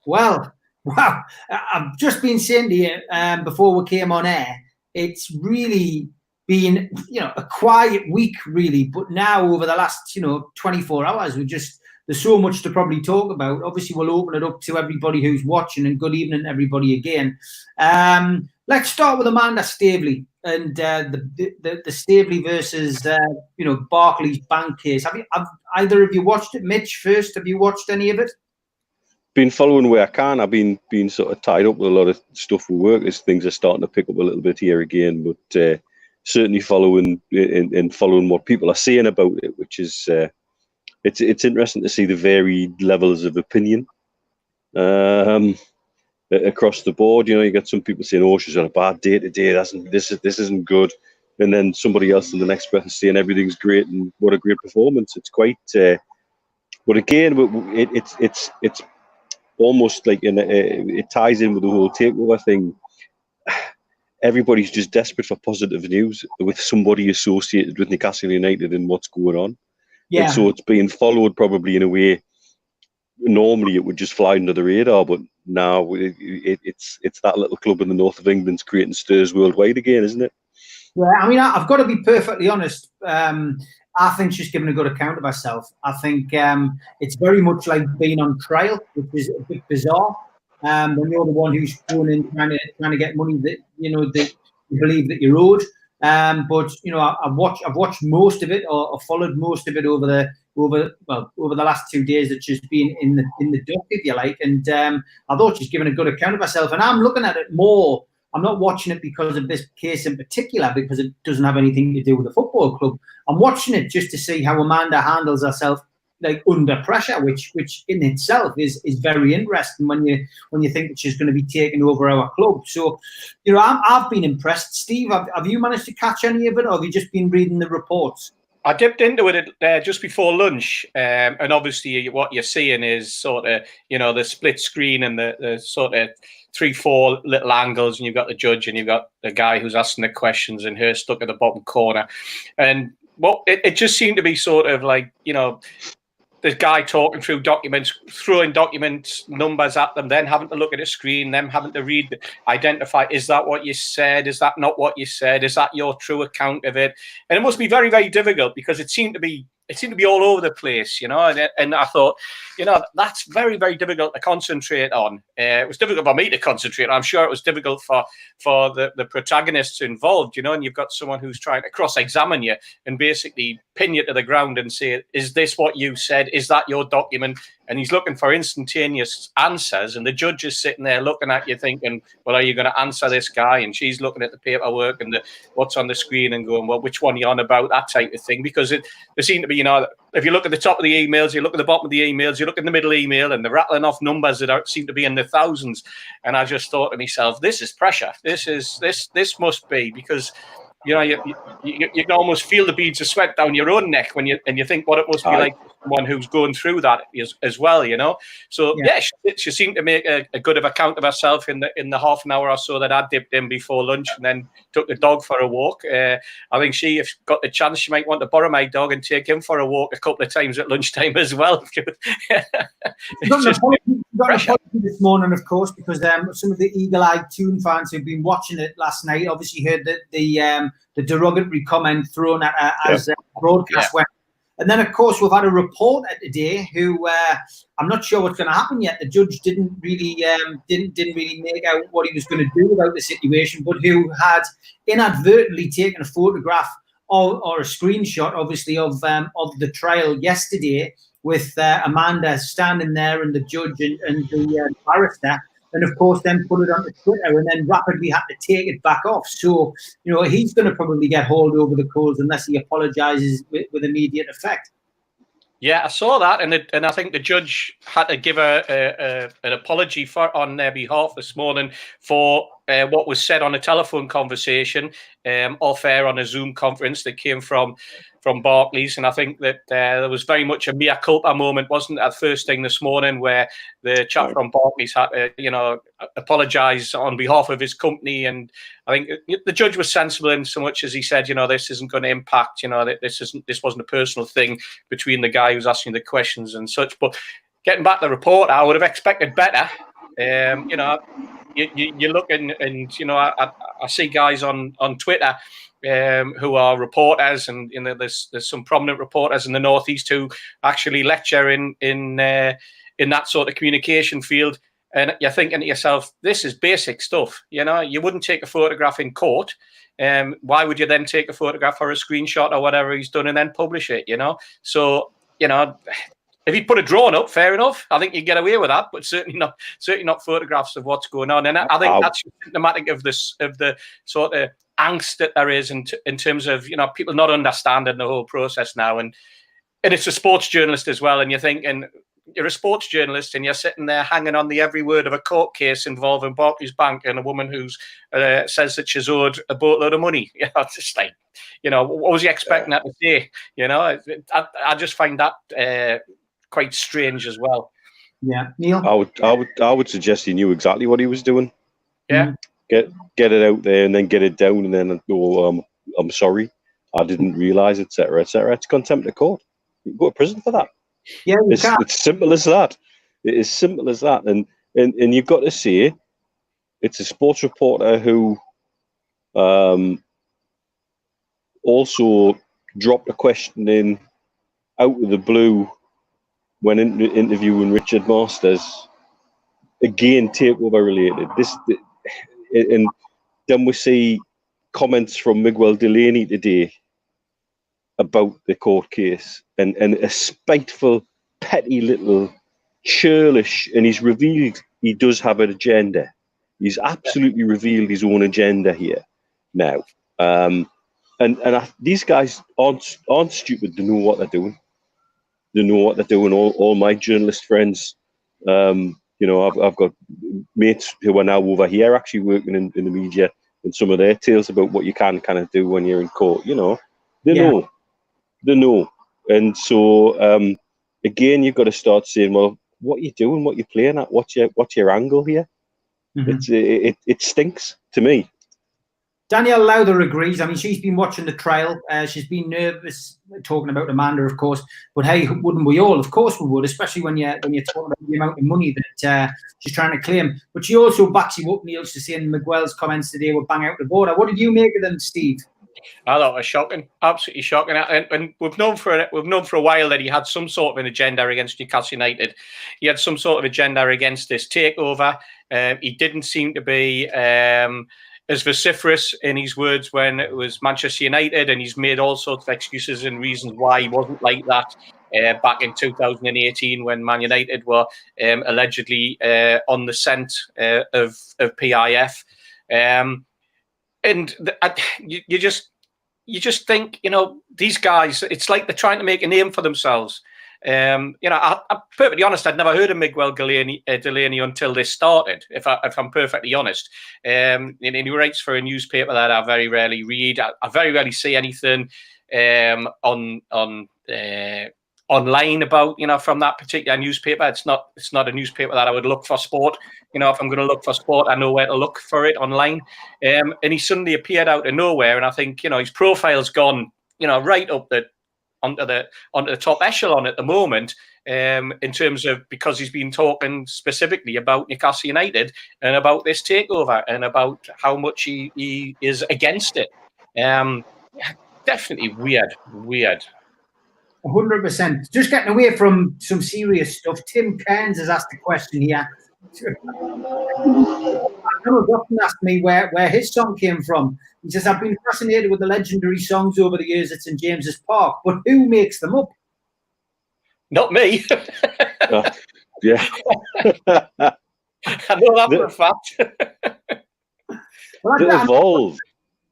Well, wow. I've just been saying to you before we came on air, it's really been, a quiet week, really. But now over the last, 24 hours, there's so much to probably talk about. Obviously, we'll open it up to everybody who's watching, and good evening, everybody, again. Let's start with Amanda Staveley and the Staveley versus, Barclays Bank case. Have either of you watched it? Mitch, first, have you watched any of it? Been following where I can. I've been sort of tied up with a lot of stuff with work as things are starting to pick up a little bit here again, but certainly following what people are saying about it, which is it's interesting to see the varied levels of opinion across the board. You got some people saying, "Oh, she's on a bad day today. This isn't good," and then somebody else in the next breath is saying everything's great and what a great performance. It's quite, but again, it's almost like it ties in with the whole takeover thing. Everybody's just desperate for positive news with somebody associated with Newcastle United and what's going on. Yeah. And so it's being followed probably in a way. Normally it would just fly under the radar, but now it's that little club in the north of England's creating stirs worldwide again, isn't it? Yeah, I mean, I've got to be perfectly honest. I think she's given a good account of herself. I think it's very much like being on trial, which is a bit bizarre. When you're the one who's going in trying to get money that that you believe that you're owed. But I've watched most of it, or followed most of it over the last 2 days that she's been in the dock, if you like. And I thought she's given a good account of herself. And I'm looking at it more. I'm not watching it because of this case in particular, because it doesn't have anything to do with the football club. I'm watching it just to see how Amanda handles herself, like under pressure, which in itself is very interesting when you think that she's going to be taking over our club. So, I've been impressed. Steve, have you managed to catch any of it, or have you just been reading the reports? I dipped into it just before lunch, and obviously what you're seeing is sort of, the split screen and the sort of 3-4 little angles, and you've got the judge and you've got the guy who's asking the questions and her stuck at the bottom corner. And it just seemed to be sort of like, the guy talking through documents, throwing documents, numbers at them, then having to look at a screen, them having to read, identify, is that what you said? Is that not what you said? Is that your true account of it? And it must be very, very difficult, because it seemed to be all over the place, and I thought, that's very, very difficult to concentrate on. It was difficult for me to concentrate. I'm sure it was difficult for the protagonists involved, and you've got someone who's trying to cross-examine you and basically pin you to the ground and say, is this what you said? Is that your document? And he's looking for instantaneous answers, and the judge is sitting there looking at you thinking, well, are you going to answer this guy? And she's looking at the paperwork and what's on the screen and going, well, which one are you on about? That type of thing. Because there seem to be, if you look at the top of the emails, you look at the bottom of the emails, you look at the middle email, and they're rattling off numbers that seem to be in the thousands. And I just thought to myself, this is pressure. This must be, because you can almost feel the beads of sweat down your own neck when you think what it must be like one who's going through that as well, So she seemed to make a good of account of herself in the half an hour or so that I dipped in before lunch, and then took the dog for a walk. I think if she got the chance, she might want to borrow my dog and take him for a walk a couple of times at lunchtime as well. Got an apology this morning, of course, because some of the eagle-eyed Toon fans who've been watching it last night obviously heard that the derogatory comment thrown at her as broadcast went. And then, of course, we've had a reporter today who I'm not sure what's going to happen yet. The judge didn't really make out what he was going to do about the situation, but who had inadvertently taken a photograph or a screenshot, obviously, of the trial yesterday, with Amanda standing there and the judge and the barrister, and of course then put it onto Twitter and then rapidly had to take it back off. So, he's going to probably get hauled over the coals unless he apologises with immediate effect. Yeah, I saw that, and I think the judge had to give an apology on their behalf this morning for what was said on a telephone conversation off air on a Zoom conference that came from Barclays. And I think that there was very much a mea culpa moment, wasn't it, at first thing this morning, where the chap from Barclays had to, apologise on behalf of his company. And I think the judge was sensible in so much as he said, this isn't going to impact, this wasn't a personal thing between the guy who's asking the questions and such. But getting back to the report, I would have expected better. You know, you look and you know, I see guys on Twitter who are reporters, and you know, there's some prominent reporters in the Northeast who actually lecture in that sort of communication field. And you're thinking to yourself, this is basic stuff. You know, you wouldn't take a photograph in court. Why would you then take a photograph or a screenshot or whatever he's done and then publish it? You know, so you know, if he put a drone up, fair enough. I think you get away with that, but certainly not photographs of what's going on. And I think that's symptomatic of the sort of angst that there is in terms of, you know, people not understanding the whole process now. And it's a sports journalist as well. And you're thinking, you're a sports journalist and you're sitting there hanging on the every word of a court case involving Barclays Bank and a woman who's says that she's owed a boatload of money. You know, it's just like, you know, what was he expecting that to say? You know, I just find that quite strange as well. Yeah, Neil. I would suggest he knew exactly what he was doing. Yeah, get it out there and then get it down and then go, I'm sorry, I didn't realise, etc., etc. It's contempt of court. You can go to prison for that. Yeah, it's simple as that. It is simple as that. And you've got to say, it's a sports reporter who also dropped a question in out of the blue when interviewing Richard Masters, again takeover related. And then we see comments from Miguel Delaney today about the court case and a spiteful, petty little churlish, and he's revealed he does have an agenda. He's absolutely revealed his own agenda here now. These guys aren't stupid. They know what they're doing. They know what they're doing. All my journalist friends, you know, I've got mates who are now over here actually working in the media, and some of their tales about what you can kind of do when you're in court. You know, they know. And so again, you've got to start saying, well, what are you doing? What are you playing at? What's your angle here? Mm-hmm. It stinks to me. Danielle Lowther agrees. I mean, she's been watching the trial. She's been nervous, talking about Amanda, of course. But hey, wouldn't we all? Of course we would, especially when you're talking about the amount of money that she's trying to claim. But she also backs you up, Neil, to saying Miguel's comments today were bang out the border. What did you make of them, Steve? I thought it was shocking, absolutely shocking. And we've known for a while that he had some sort of an agenda against Newcastle United. He had some sort of agenda against this takeover. He didn't seem to be as vociferous in his words when it was Manchester United, and he's made all sorts of excuses and reasons why he wasn't like that back in 2018 when Man United were allegedly on the scent of PIF. You just think, you know, these guys, it's like they're trying to make a name for themselves. You know, I'm perfectly honest, I'd never heard of Miguel Delaney until this started, if I'm perfectly honest. And he writes for a newspaper that I very rarely read. I very rarely see anything online about, you know, from that particular newspaper. It's not a newspaper that I would look for sport. You know, if I'm going to look for sport, I know where to look for it online. And he suddenly appeared out of nowhere, and I think, you know, his profile's gone, you know, right up onto the top echelon at the moment, in terms of, because he's been talking specifically about Newcastle United and about this takeover and about how much he is against it. Definitely weird. 100%. Just getting away from some serious stuff. Tim Cairns has asked a question here. Donald often asked me where his song came from. He says, I've been fascinated with the legendary songs over the years at St James's Park, but who makes them up? Not me. Yeah. I know that for a fact. Well, evolved.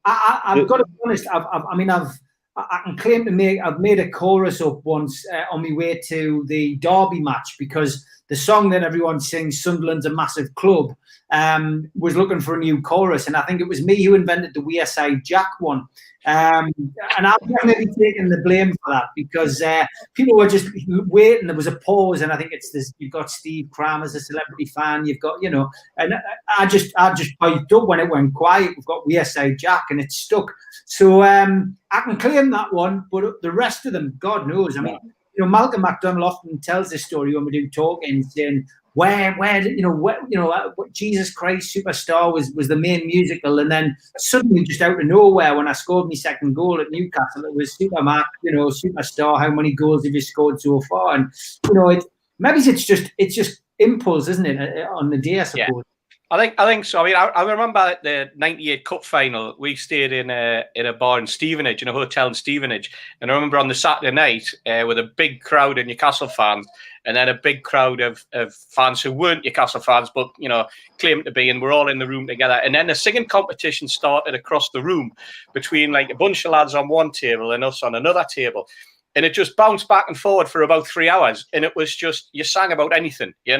I've got to be honest. I can claim to I've made a chorus up once on my way to the Derby match, because the song that everyone sings, Sunderland's a Massive Club, was looking for a new chorus. And I think it was me who invented the We Side Jack one. And I've definitely taken the blame for that, because people were just waiting. There was a pause, and I think it's this. You've got Steve Cram as a celebrity fan. You've got, you know, and I just piped up when it went quiet. We've got We Side Jack, and it stuck. So I can claim that one, but the rest of them, God knows. I mean, you know, Malcolm McDonald often tells this story when we do talking, saying, what Jesus Christ Superstar was the main musical, and then suddenly just out of nowhere when I scored my second goal at Newcastle, it was Supermac, Superstar. How many goals have you scored so far? And maybe it's just impulse, isn't it, on the day, I suppose. Yeah. I think so. I mean, I remember at the '98 Cup final, we stayed in a bar in Stevenage, in a hotel in Stevenage, and I remember on the Saturday night with a big crowd of Newcastle fans, and then a big crowd of fans who weren't Newcastle fans, but claimed to be, and we're all in the room together. And then the singing competition started across the room between like a bunch of lads on one table and us on another table. And it just bounced back and forward for about 3 hours. And it was just, you sang about anything, you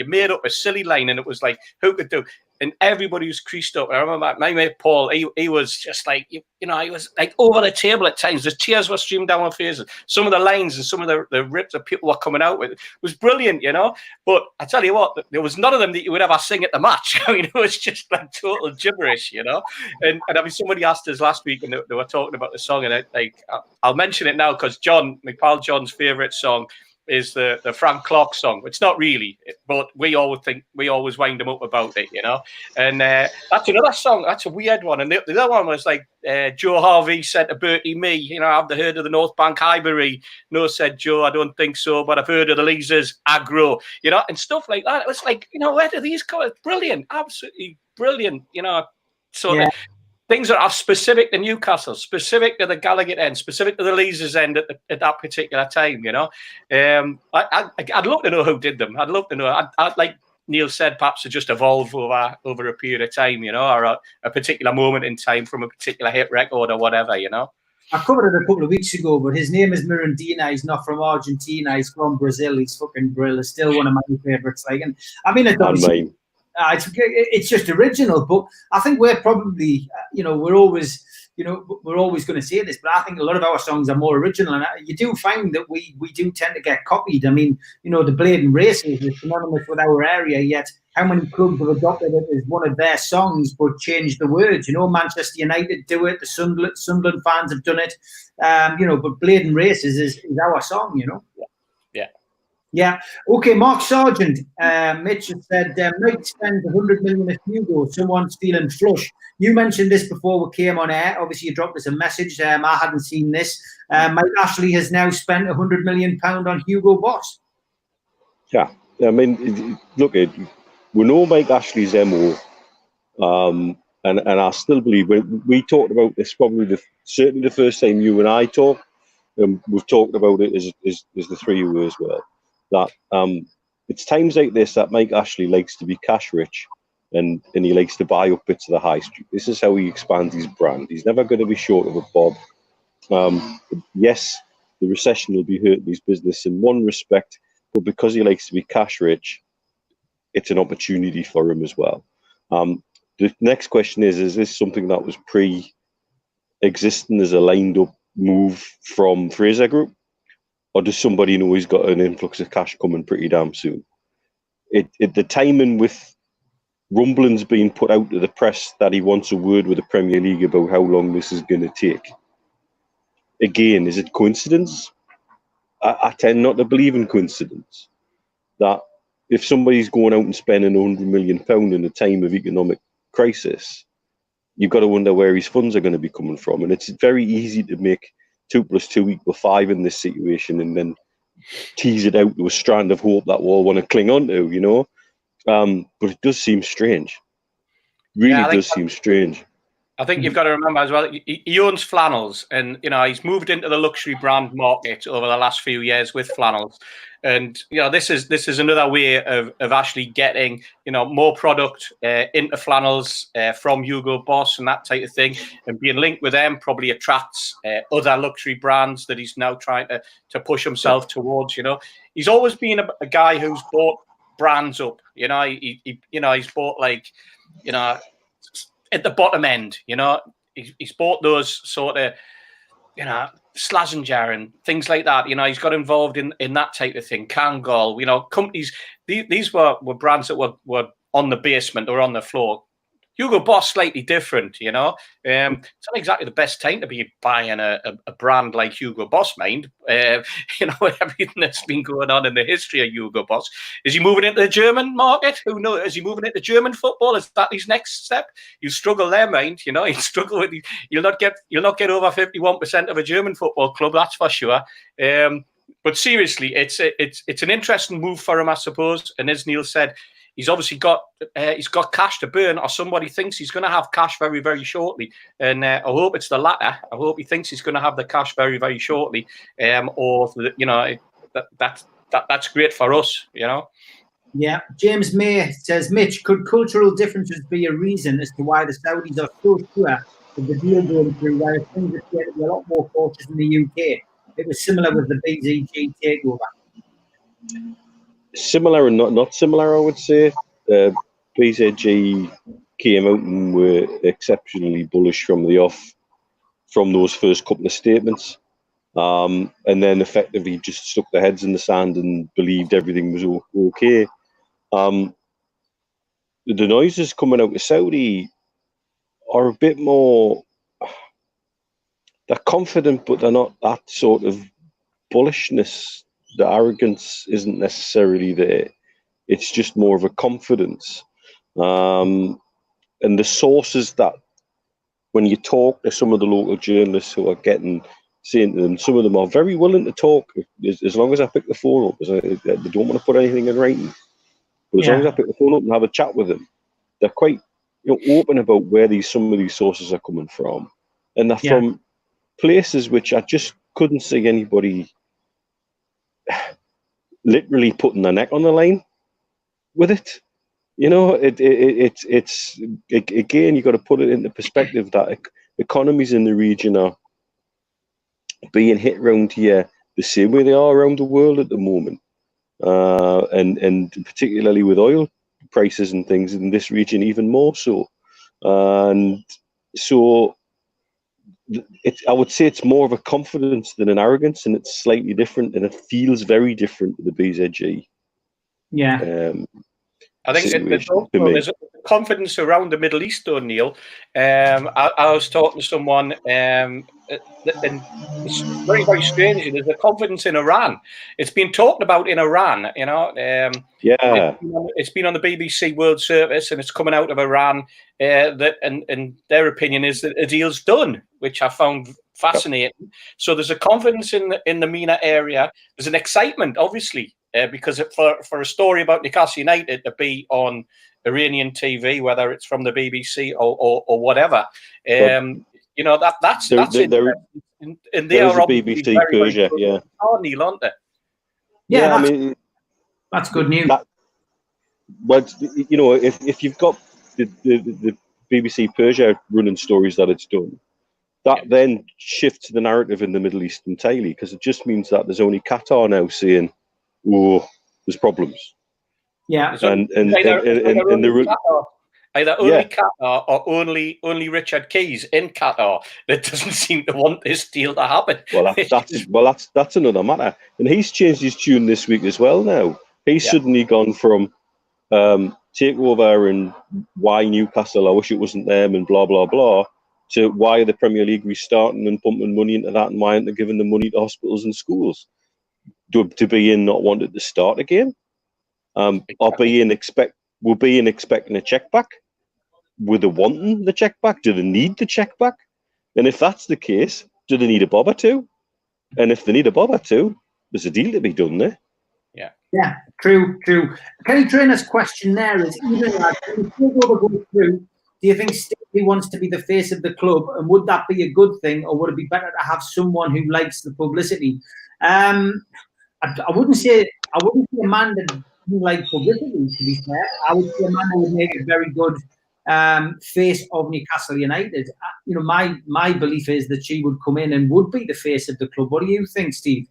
made up a silly line, and it was like, who could do? And everybody was creased up. And I remember my mate Paul, he was just like, he was like over the table at times. The tears were streaming down our faces. Some of the lines and some of the rips that people were coming out with was brilliant, But I tell you what, there was none of them that you would ever sing at the match. I mean, it was just like total gibberish, And I mean, somebody asked us last week, and they were talking about the song, and I'll mention it now because my pal John's favourite song is the Frank Clark song. It's not really, but we always wind him up about it, And that's another song. That's a weird one. And the other one was like Joe Harvey said to Bertie me, I've heard of the North Bank Highbury. No, said Joe, I don't think so, but I've heard of the Leazers Agro, and stuff like that. It was like, where do these come? Brilliant, absolutely brilliant, sort of. Things that are specific to Newcastle, specific to the Gallagher end, specific to the Leazers end at that particular time, I'd love to know who did them. I'd love to know. I'd like Neil said, perhaps to just evolve over a period of time, or a particular moment in time from a particular hit record or whatever, I covered it a couple of weeks ago, but his name is Mirandina. He's not from Argentina. He's from Brazil. He's fucking brilliant. Still one of my favourites. And I mean, it's just original, but I think we're probably, we're always going to say this, but I think a lot of our songs are more original, and you do find that we do tend to get copied. I mean, the Blade and Races is synonymous with our area, yet how many clubs have adopted it as one of their songs but changed the words? Manchester United do it, the Sunderland fans have done it, but Blade and Races is our song, Yeah. Okay, Mark Sargent, Mitch has said, Mike spends 100 million at Hugo. Someone's feeling flush. You mentioned this before we came on air. Obviously, you dropped us a message. I hadn't seen this. Mike Ashley has now spent £100 million on Hugo Boss. Yeah. I mean, look, we know Mike Ashley's MO. And I still believe, we talked about this probably certainly the first time you and I talked. We've talked about it as the three of you as well. That it's times like this that Mike Ashley likes to be cash rich, and he likes to buy up bits of the high street. This is how he expands his brand. He's never going to be short of a bob. Yes, the recession will be hurting his business in one respect, but because he likes to be cash rich, it's an opportunity for him as well. The next question is this something that was pre-existing as a lined up move from Fraser Group? Or does somebody know he's got an influx of cash coming pretty damn soon? The timing with rumblings being put out to the press that he wants a word with the Premier League about how long this is going to take. Again, is it coincidence? I tend not to believe in coincidence. That if somebody's going out and spending £100 million in a time of economic crisis, you've got to wonder where his funds are going to be coming from. And it's very easy to make 2 + 2 = 5 in this situation, and then tease it out to a strand of hope that we all want to cling on to, but it does seem strange. Really does seem strange. I think you've got to remember as well, he owns flannels, and he's moved into the luxury brand market over the last few years with flannels. And this is another way of actually getting more product into flannels from Hugo Boss and that type of thing, and being linked with them probably attracts other luxury brands that he's now trying to push himself towards. He's always been a guy who's bought brands up. He's bought at the bottom end. He's bought those sort of Slazenger and things like that. He's got involved in that type of thing. Kangol, companies. These were brands that were on the basement or on the floor. Hugo Boss slightly different, you know. It's not exactly the best time to be buying a brand like Hugo Boss, mind. You know, everything that's been going on in the history of Hugo Boss. Is he moving into the German market? Who knows? Is he moving into German football? Is that his next step? You struggle there, mind. You know, you struggle with. You'll not get over 51% of a German football club. That's for sure. But seriously, it's an interesting move for him, I suppose. And as Neil said, he's obviously got cash to burn, or somebody thinks he's going to have cash very, very shortly. And I hope it's the latter. I hope he thinks he's going to have the cash very, very shortly. Or you know, that's great for us. You know. Yeah, James May says, Mitch, could cultural differences be a reason as to why the Saudis are so sure of the deal going through, whereas things appear to be a lot more cautious in the UK? It was similar with the BZG takeover. Similar and not similar, I would say. BZG came out and were exceptionally bullish from the off, from those first couple of statements, and then effectively just stuck their heads in the sand and believed everything was okay. The noises coming out of Saudi are a bit more. They're confident, but they're not that sort of bullishness. The arrogance isn't necessarily there. It's just more of a confidence. And the sources that, when you talk to some of the local journalists who are saying to them, some of them are very willing to talk as long as I pick the phone up, because they don't want to put anything in writing. But as long as I pick the phone up and have a chat with them, they're quite open about where some of these sources are coming from. And they're from places which I just couldn't see anybody literally putting their neck on the line with it. You know, it's again, you got to put it into perspective that economies in the region are being hit around here the same way they are around the world at the moment, and particularly with oil prices and things in this region even more so. And so I would say it's more of a confidence than an arrogance, and it's slightly different, and it feels very different to the BZG. Yeah. I think there's a confidence around the Middle East, though, Neil. I was talking to someone, and it's very, very strange. There's a confidence in Iran. It's been talked about in Iran, you know. It's been on the BBC World Service, and it's coming out of Iran. And their opinion is that a deal's done, which I found fascinating. So there's a confidence in the MENA area. There's an excitement, obviously. Because for a story about Newcastle United to be on Iranian TV, whether it's from the BBC or whatever, you know, that's interesting. And they are a BBC Persia, Neil, aren't they? Yeah, I mean, that's good news. But you know, if you've got the BBC Persia running stories that it's done, that then shifts the narrative in the Middle East entirely, because it just means that there's only Qatar now saying, "Oh, there's problems." Yeah, and either only Qatar or only Richard Keys in Qatar that doesn't seem to want this deal to happen. Well, that's another matter. And he's changed his tune this week as well. Now he's suddenly gone from takeover and why Newcastle, I wish it wasn't them, and blah blah blah, to why the Premier League restarting and pumping money into that, and why aren't they giving the money to hospitals and schools? To be in not wanting to start again, or being expecting a check back. Were they wanting the check back? Do they need the check back? And if that's the case, do they need a bobber too? And if they need a bobber too, there's a deal to be done there. Yeah, true. Kenny Trainer's question there is, even like, when Takeover goes through, do you think Staveley wants to be the face of the club, and would that be a good thing, or would it be better to have someone who likes the publicity? I wouldn't say a man that didn't like publicity, to be fair. I would say a man who would make a very good face of Newcastle United. You know, my belief is that she would come in and would be the face of the club. What do you think, Steve?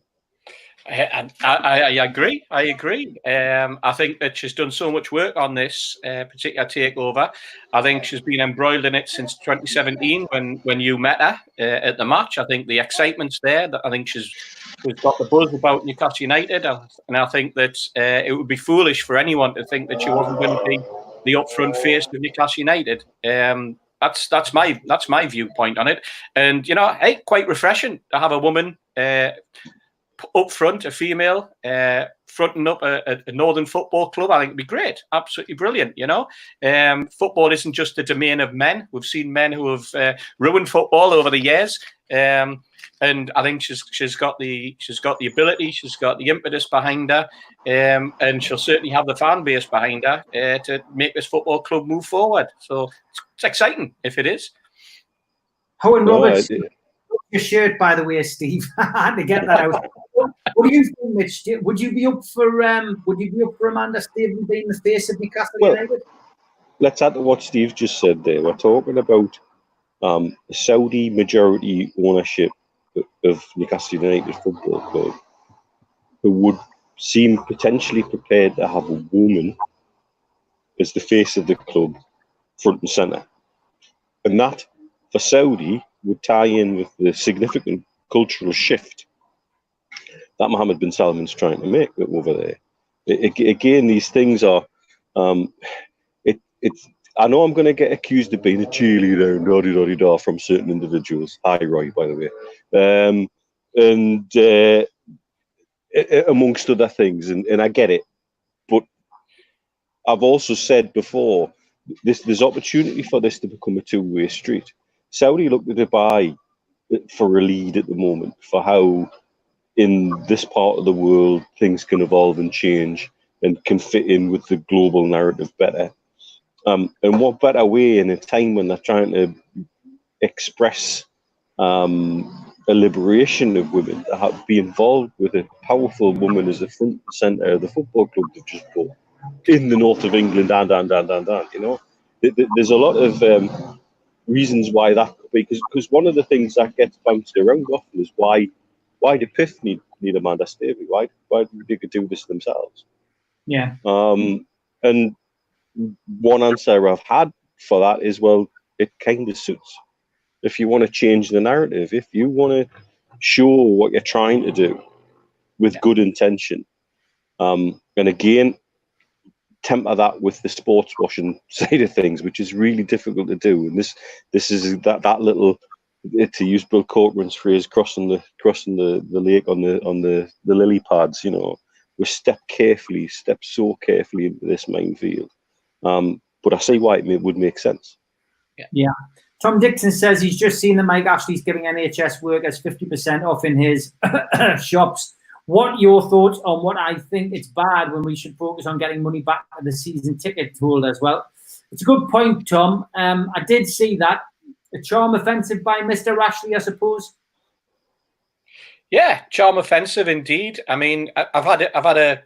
I agree. I think that she's done so much work on this particular takeover. I think she's been embroiled in it since 2017 when you met her at the match. I think the excitement's there. I think she's got the buzz about Newcastle United, and I think that it would be foolish for anyone to think that she wasn't going to be the upfront face of Newcastle United. That's my viewpoint on it. And hey, quite refreshing to have a woman up front, a female, fronting up a Northern football club. I think it'd be great, absolutely brilliant. Football isn't just the domain of men. We've seen men who have ruined football over the years, and I think she's got the ability, she's got the impetus behind her, and she'll certainly have the fan base behind her to make this football club move forward. So it's exciting if it is. Owen Roberts. Your shirt, by the way, Steve. I had to get that out. What do you think, Mitch? Would you be up for Amanda Staveley being the face of Newcastle United? Let's add to what Steve just said there. We're talking about Saudi majority ownership of Newcastle United Football Club, who would seem potentially prepared to have a woman as the face of the club front and centre. And that, for Saudi, would tie in with the significant cultural shift that Mohammed bin Salman's trying to make over there. Again, these things are. I know I'm going to get accused of being a cheerleader and da-di-da-di-da from certain individuals. Hi, Roy, by the way. And amongst other things, and I get it. But I've also said before, there's opportunity for this to become a two-way street. Saudi look to Dubai for a lead at the moment for how in this part of the world things can evolve and change and can fit in with the global narrative better. And what better way in a time when they're trying to express a liberation of women to be involved with a powerful woman as the front and centre of the football club they've just bought in the north of England and. There's a lot of reasons why that could be, because one of the things that gets bounced around often is why do PIF need Amanda Staveley? Why they could do this themselves? Yeah. And one answer I've had for that is, well, it kind of suits. If you want to change the narrative, if you want to show what you're trying to do with good intention, and again, temper that with the sports washing side of things, which is really difficult to do. And this is that little, to use Bill Corcoran's phrase, crossing the lake on the lily pads. We step so carefully into this minefield. But I see why it would make sense. Yeah. Tom Dixon says he's just seen that Mike Ashley's giving NHS workers 50% off in his shops. What are your thoughts on what I think it's bad when we should focus on getting money back to the season ticket holders? Well, it's a good point, Tom. I did see that. A charm offensive by Mr. Ashley, I suppose. Yeah, charm offensive indeed. I mean, I've had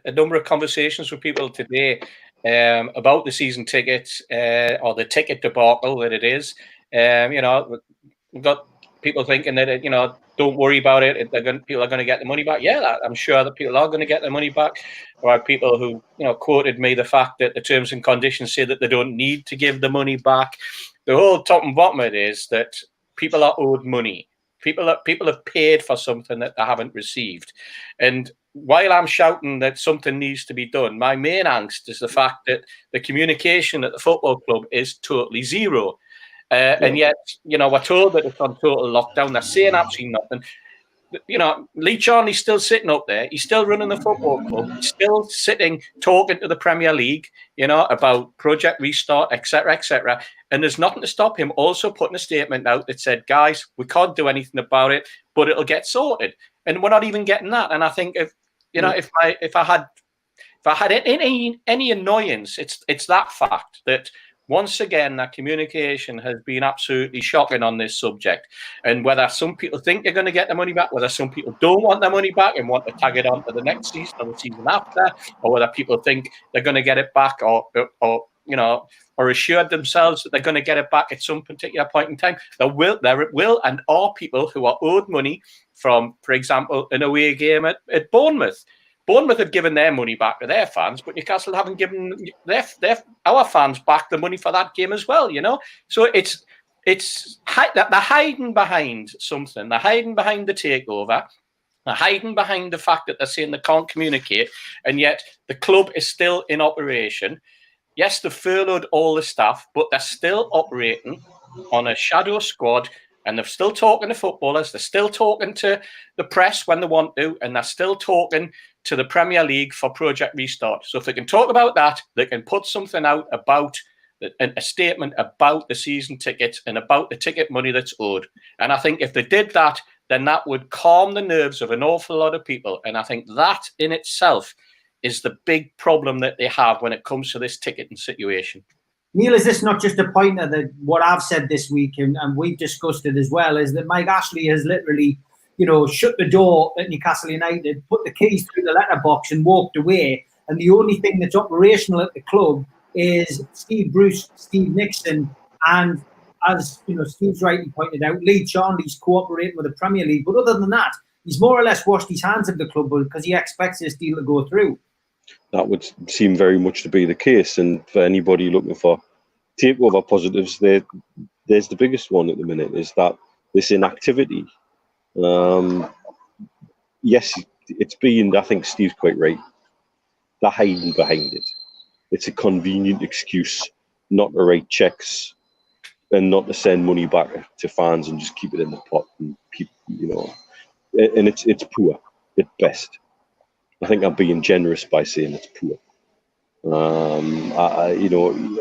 a number of conversations with people today about the season tickets or the ticket debacle that it is. We've got people thinking that don't worry about it. People are going to get the money back. Yeah, I'm sure that people are going to get their money back. Or people who quoted me the fact that the terms and conditions say that they don't need to give the money back. The whole top and bottom of it is that people are owed money. People have paid for something that they haven't received. And while I'm shouting that something needs to be done, my main angst is the fact that the communication at the football club is totally zero. And yet, we're told that it's on total lockdown. They're saying absolutely nothing. Lee Charnley's still sitting up there. He's still running the football club. He's still sitting, talking to the Premier League, about Project Restart, etc., etc. And there's nothing to stop him also putting a statement out that said, guys, we can't do anything about it, but it'll get sorted. And we're not even getting that. And I think if I had any annoyance, it's that fact that once again, that communication has been absolutely shocking on this subject. And whether some people think they're going to get their money back, whether some people don't want their money back and want to tag it on to the next season or the season after, or whether people think they're going to get it back or assured themselves that they're going to get it back at some particular point in time, there will and are people who are owed money from, for example, an away game at Bournemouth. Bournemouth have given their money back to their fans, but Newcastle haven't given our fans back the money for that game as well, So they're hiding behind something. They're hiding behind the takeover. They're hiding behind the fact that they're saying they can't communicate, and yet the club is still in operation. Yes, they've furloughed all the staff, but they're still operating on a shadow squad, and they're still talking to footballers. They're still talking to the press when they want to, and they're still talking to the Premier League for Project Restart. So if they can talk about that, they can put something out about a statement about the season tickets and about the ticket money that's owed. And I think if they did that, then that would calm the nerves of an awful lot of people. And I think that in itself is the big problem that they have when it comes to this ticketing situation. Neil, is this not just a pointer that what I've said this week, and we've discussed it as well, is that Mike Ashley has literally, shut the door at Newcastle United, put the keys through the letterbox and walked away. And the only thing that's operational at the club is Steve Bruce, Steve Nixon, and as Steve's rightly pointed out, Lee Charnley's cooperating with the Premier League. But other than that, he's more or less washed his hands of the club because he expects this deal to go through. That would seem very much to be the case. And for anybody looking for takeover positives, there's the biggest one at the minute, is that this inactivity. Yes, it's been, I think Steve's quite right, they're hiding behind it. It's a convenient excuse not to write checks and not to send money back to fans and just keep it in the pot and keep, and it's poor at best. I think I'm being generous by saying it's poor.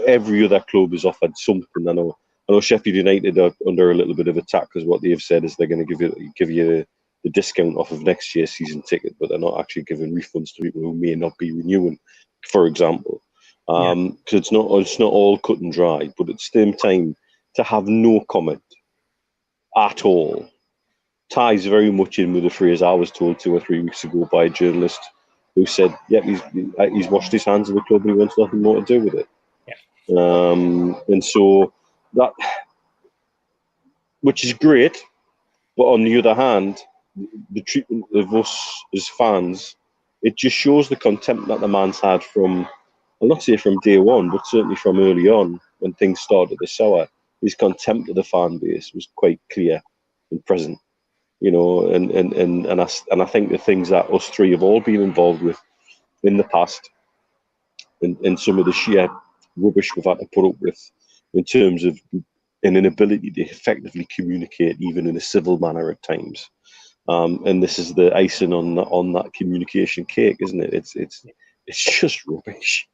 Every other club has offered something. I know Sheffield United are under a little bit of attack because what they've said is they're going to give you the discount off of next year's season ticket, but they're not actually giving refunds to people who may not be renewing, for example. Because it's not all cut and dry, but at the same time, to have no comment at all ties very much in with the phrase I was told 2 or 3 weeks ago by a journalist who said, "Yeah, he's washed his hands of the club and he wants nothing more to do with it." Yeah. And so that, which is great, but on the other hand, the treatment of us as fans, it just shows the contempt that the man's had from, I'll not say from day one, but certainly from early on when things started to sour. His contempt of the fan base was quite clear and present, and I think the things that us three have all been involved with in the past, and some of the sheer rubbish we've had to put up with in terms of an inability to effectively communicate, even in a civil manner at times. And this is the icing on that communication cake, isn't it? It's just rubbish.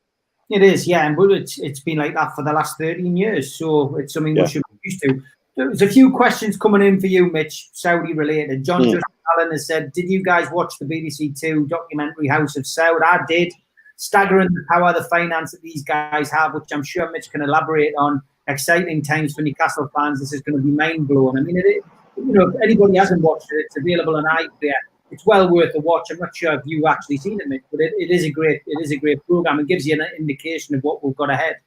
It is, yeah, and it's been like that for the last 13 years, so it's something we should be used to. There's a few questions coming in for you, Mitch, Saudi related. John Justin Allen has said, did you guys watch the BBC Two documentary House of Saud? I did. Staggering the power, the finance that these guys have, which I'm sure Mitch can elaborate on. Exciting times for Newcastle fans. This is going to be mind-blowing. I mean, if anybody hasn't watched it, it's available on iPlayer. It's well worth a watch. I'm not sure if you've actually seen it, Mitch, but it is a great program. It gives you an indication of what we've got ahead.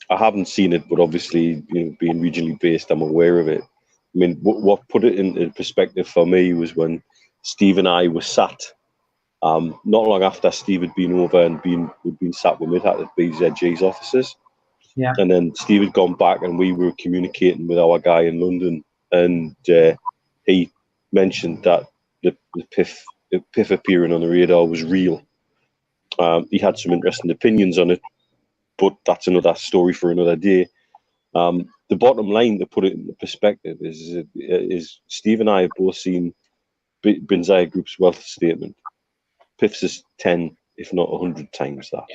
I haven't seen it, but obviously, being regionally based, I'm aware of it. I mean, what put it into perspective for me was when Steve and I were sat, not long after Steve had been over and been sat with me at BZG's offices. Yeah. And then Steve had gone back and we were communicating with our guy in London, and he mentioned that the PIF appearing on the radar was real. He had some interesting opinions on it, but that's another story for another day. The bottom line, to put it into perspective, is Steve and I have both seen Binzaya Group's wealth statement. PIF's is 10, if not 100 times that,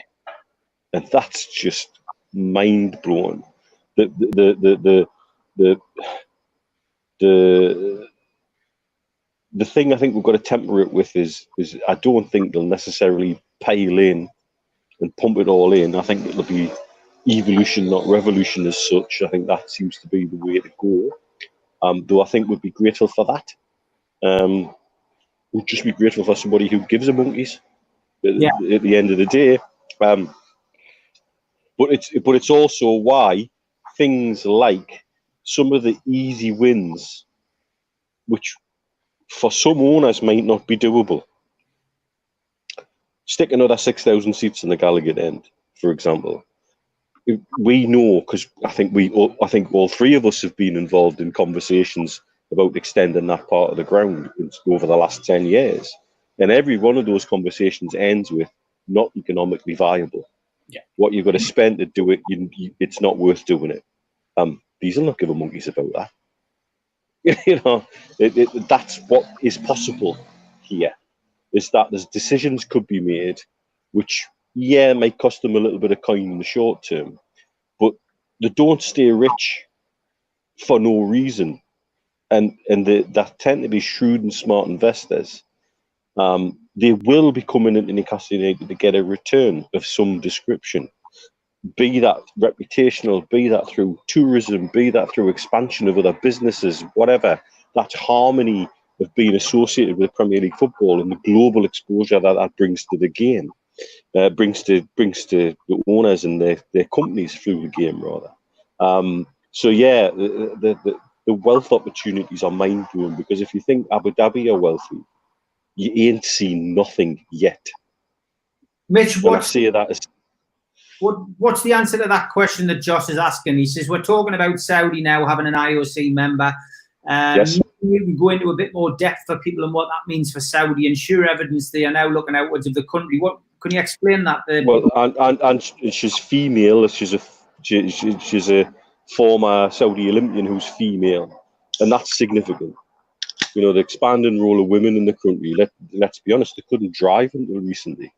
and that's just mind blowing. The thing I think we've got to temper it with is I don't think they'll necessarily pile in and pump it all in. I think it'll be evolution, not revolution as such. I think that seems to be the way to go. Though I think we'd be grateful for that. We'd just be grateful for somebody who gives a monkeys at the end of the day. But it's also why things like some of the easy wins, which for some owners might not be doable. Stick another 6,000 seats in the Gallagher end, for example. We know, because I think all three of us have been involved in conversations about extending that part of the ground over the last 10 years. And every one of those conversations ends with not economically viable. What you've got to spend to do it, it's not worth doing it. These will not give a monkeys about that. That's what is possible here. Is that there's decisions could be made, which might cost them a little bit of coin in the short term, but they don't stay rich for no reason, and that tend to be shrewd and smart investors. They will be coming into Newcastle United to get a return of some description, be that reputational, be that through tourism, be that through expansion of other businesses, whatever. That harmony of being associated with Premier League football and the global exposure that brings to the game, brings to the owners and their companies through the game, rather. The wealth opportunities are mind-blowing, because if you think Abu Dhabi are wealthy, you ain't seen nothing yet. Mitch, what's the answer to that question that Josh is asking? He says, we're talking about Saudi now having an IOC member. Yes. You can go into a bit more depth for people and what that means for Saudi, and sure evidence they are now looking outwards of the country. What can you explain that? Well, and she's female. She's a former Saudi Olympian who's female, and that's significant. The expanding role of women in the country. Let's be honest, they couldn't drive until recently.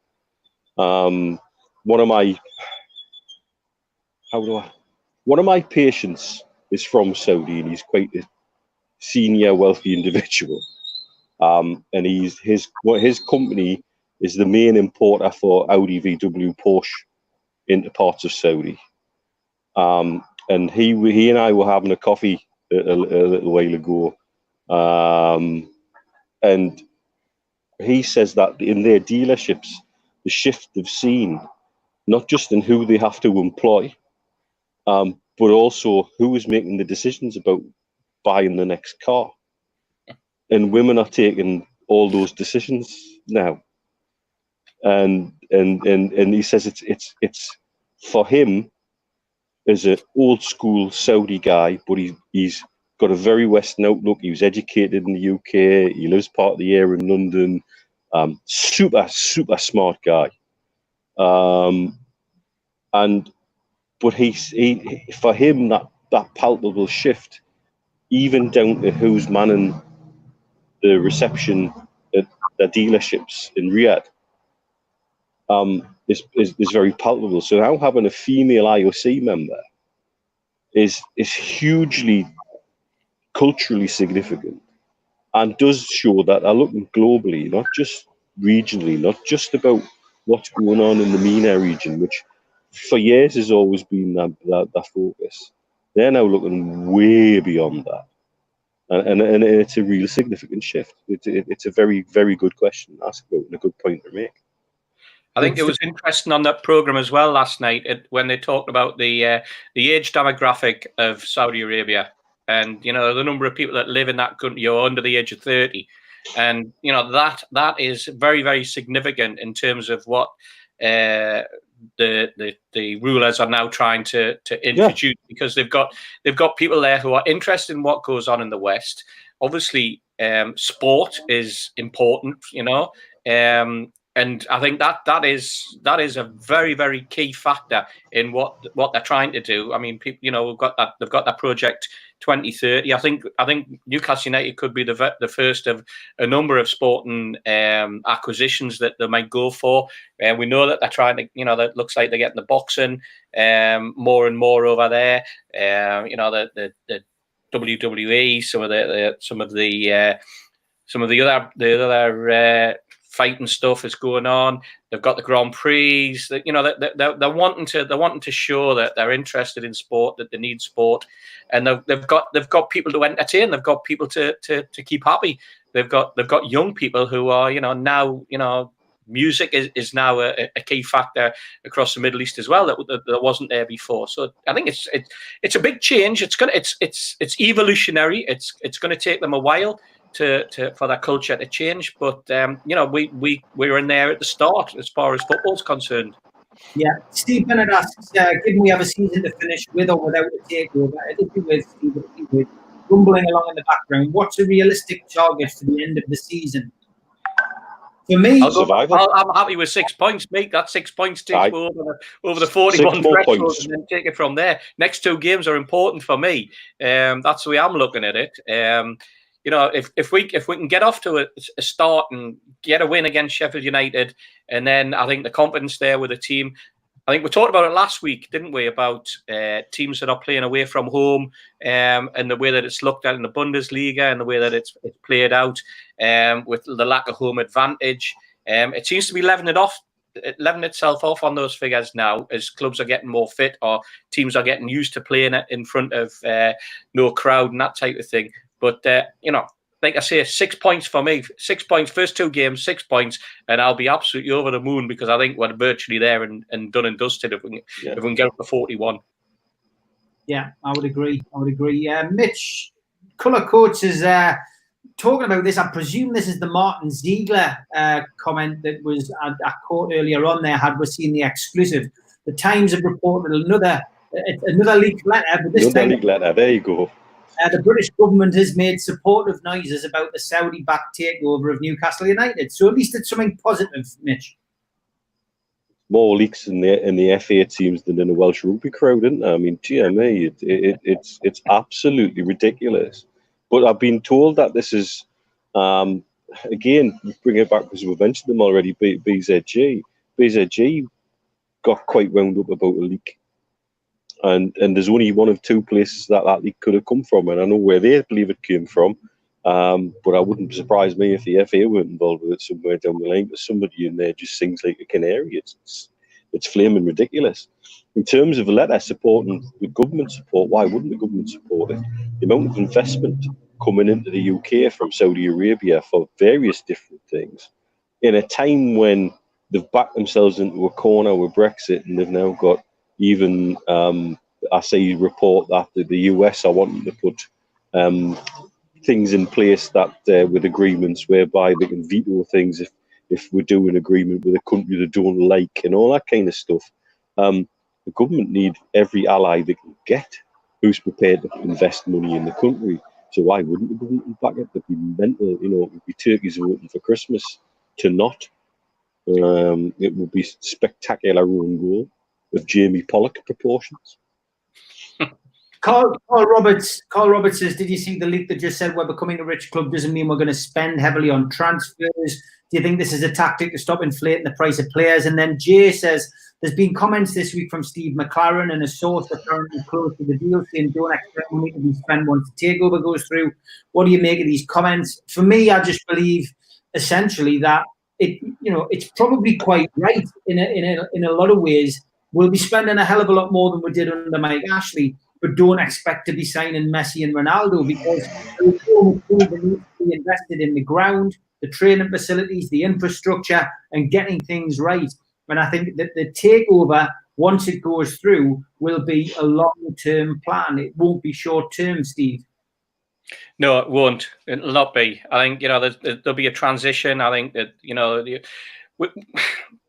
One of my patients is from Saudi, and he's quite a senior, wealthy individual. And his company is the main importer for Audi, VW, Porsche into parts of Saudi. And he and I were having a coffee a little while ago. And he says that in their dealerships, the shift they've seen, not just in who they have to employ, but also who is making the decisions about buying the next car. And women are taking all those decisions now. And he says it's for him as an old school Saudi guy, but he's got a very Western outlook. He was educated in the UK. He lives part of the year in London. Super smart guy. But he for him that palpable shift, even down to who's manning the reception at the dealerships in Riyadh, is very palpable. So now having a female IOC member is hugely culturally significant, and does show that they're looking globally, not just regionally, not just about what's going on in the MENA region, which for years has always been that focus. They're now looking way beyond that, and it's a real significant shift. It's a very, very good question to ask about, and a good point to make. I think it was interesting on that program as well last night when they talked about the age demographic of Saudi Arabia, and the number of people that live in that country are under the age of 30, and that is very, very significant in terms of what the rulers are now trying to introduce, because they've got people there who are interested in what goes on in the West. Obviously, sport is important, and I think that is a very, very key factor in what they're trying to do. I mean, people, they've got that project 2030. I think Newcastle United could be the first of a number of sporting acquisitions that they might go for. We know that they're trying to, that looks like they're getting the boxing more and more over there. The WWE, some of the other fighting stuff is going on. They've got the Grand Prix. They're wanting to show that they're interested in sport, that they need sport, and they've got people to entertain. They've got people to keep happy. They've got young people who are now music is now a key factor across the Middle East as well that wasn't there before. So I think it's a big change. It's evolutionary. It's going to take them a while for that culture to change, but we're in there at the start as far as football's concerned. Yeah, Steve Bennett asks, given we have a season to finish with or without a takeover, it'll be with rumbling along in the background. What's a realistic target for the end of the season? For me, I'm happy with 6 points, mate. That 6 points takes me over the 41 threshold, and then take it from there. Next 2 games are important for me. That's the way I'm looking at it. You know, if we can get off to a start and get a win against Sheffield United, and then I think the confidence there with the team. I think we talked about it last week, didn't we? About teams that are playing away from home, and the way that it's looked at in the Bundesliga, and the way that it's played out, with the lack of home advantage. It seems to be leveling itself off on those figures now, as clubs are getting more fit, or teams are getting used to playing it in front of no crowd and that type of thing. But you know, like I say, 6 points for me. 6 points, first 2 games, 6 points, and I'll be absolutely over the moon, because I think we're virtually there and done and dusted if we can get up to 41. Yeah, I would agree. Mitch, Colour Coach is talking about this. I presume this is the Martin Ziegler comment that was I caught earlier on there. Had we seen the exclusive? The Times have reported another leaked letter. But this time, leaked letter. There you go. The British government has made supportive noises about the Saudi-backed takeover of Newcastle United. So at least it's something positive, Mitch. More leaks in the FA, it seems, than in the Welsh rugby crowd, isn't it? I mean, GMA, it's absolutely ridiculous. But I've been told that this is, again, bring it back because we've mentioned them already, BZG. BZG got quite wound up about a leak. And there's only one of 2 places that leak could have come from, and I know where they believe it came from. But I wouldn't surprise me if the FA weren't involved with it somewhere down the line, because somebody in there just sings like a canary. It's flaming ridiculous. In terms of a letter supporting the government support, why wouldn't the government support it? The amount of investment coming into the UK from Saudi Arabia for various different things, in a time when they've backed themselves into a corner with Brexit, and they've now got even, I say, report that the US are wanting to put things in place that with agreements whereby they can veto things if we do an agreement with a country they don't like, and all that kind of stuff. The government need every ally they can get who's prepared to invest money in the country. So why wouldn't the government back it? They'd be mental, you know. It would be turkeys voting for Christmas to not. It would be spectacular own goal of Jamie Pollock proportions. Carl Roberts says, did you see the leak that just said we're becoming a rich club doesn't mean we're going to spend heavily on transfers? Do you think this is a tactic to stop inflating the price of players? And then Jay says, there's been comments this week from Steve McLaren and a source apparently close to the deal saying don't expect money to be spent once the takeover goes through. What do you make of these comments? For me, I just believe essentially that it's probably quite right in a lot of ways. We'll be spending a hell of a lot more than we did under Mike Ashley, but don't expect to be signing Messi and Ronaldo, because there's so much that needs to be invested in the ground, the training facilities, the infrastructure, and getting things right. And I think that the takeover, once it goes through, will be a long-term plan. It won't be short-term, Steve. No, it won't. It'll not be. I think, there'll be a transition. I think that,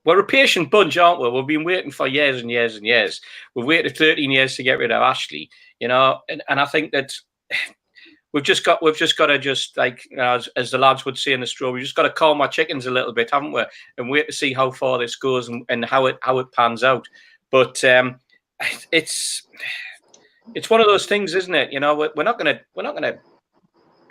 we're a patient bunch, aren't we? We've been waiting for years and years and years. We've waited 13 years to get rid of Ashley, and I think that we've just got to as the lads would say in the straw, we've just got to calm our chickens a little bit, haven't we? And wait to see how far this goes and how it pans out. But it's one of those things, isn't it? We're not gonna